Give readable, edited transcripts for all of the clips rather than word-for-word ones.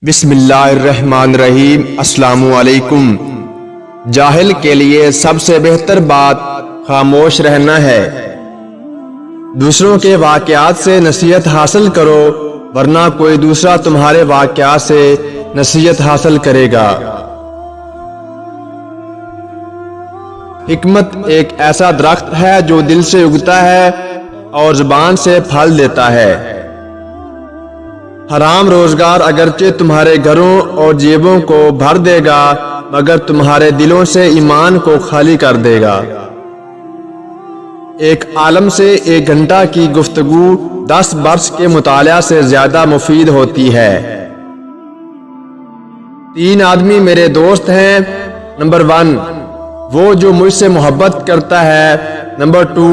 بسم اللہ الرحمن الرحیم۔ السلام علیکم۔ جاہل کے لیے سب سے بہتر بات خاموش رہنا ہے۔ دوسروں کے واقعات سے نصیحت حاصل کرو، ورنہ کوئی دوسرا تمہارے واقعات سے نصیحت حاصل کرے گا۔ حکمت ایک ایسا درخت ہے جو دل سے اگتا ہے اور زبان سے پھل دیتا ہے۔ حرام روزگار اگرچہ تمہارے گھروں اور جیبوں کو بھر دے گا، مگر تمہارے دلوں سے ایمان کو خالی کر دے گا۔ ایک عالم سے 1 گھنٹہ کی گفتگو 10 برس کے مطالعہ سے زیادہ مفید ہوتی ہے۔ 3 آدمی میرے دوست ہیں۔ نمبر 1، وہ جو مجھ سے محبت کرتا ہے۔ نمبر 2،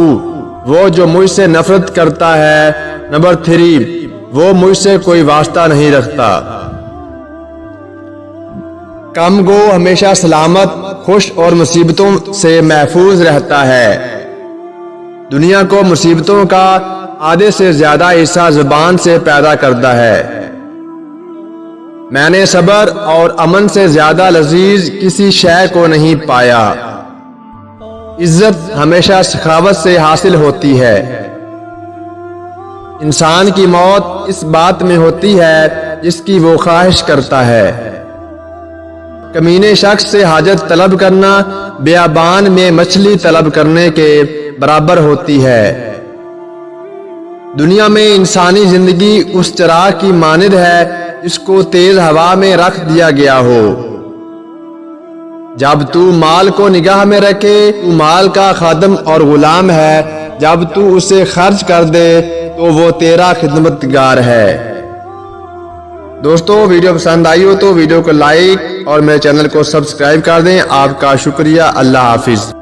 وہ جو مجھ سے نفرت کرتا ہے۔ نمبر 3، وہ مجھ سے کوئی واسطہ نہیں رکھتا۔ کم گو ہمیشہ سلامت، خوش اور مصیبتوں سے محفوظ رہتا ہے۔ دنیا کو مصیبتوں کا آدھے سے زیادہ حصہ زبان سے پیدا کرتا ہے۔ میں نے صبر اور امن سے زیادہ لذیذ کسی شے کو نہیں پایا۔ عزت ہمیشہ سخاوت سے حاصل ہوتی ہے۔ انسان کی موت اس بات میں ہوتی ہے جس کی وہ خواہش کرتا ہے۔ کمینے شخص سے حاجت طلب کرنا بیابان میں مچھلی طلب کرنے کے برابر ہوتی ہے۔ دنیا میں انسانی زندگی اس چراغ کی مانند ہے جس کو تیز ہوا میں رکھ دیا گیا ہو۔ جب تو مال کو نگاہ میں رکھے تو مال کا خادم اور غلام ہے، جب تو اسے خرچ کر دے تو وہ تیرا خدمتگار ہے۔ دوستو، ویڈیو پسند آئی ہو تو ویڈیو کو لائک اور میرے چینل کو سبسکرائب کر دیں۔ آپ کا شکریہ۔ اللہ حافظ۔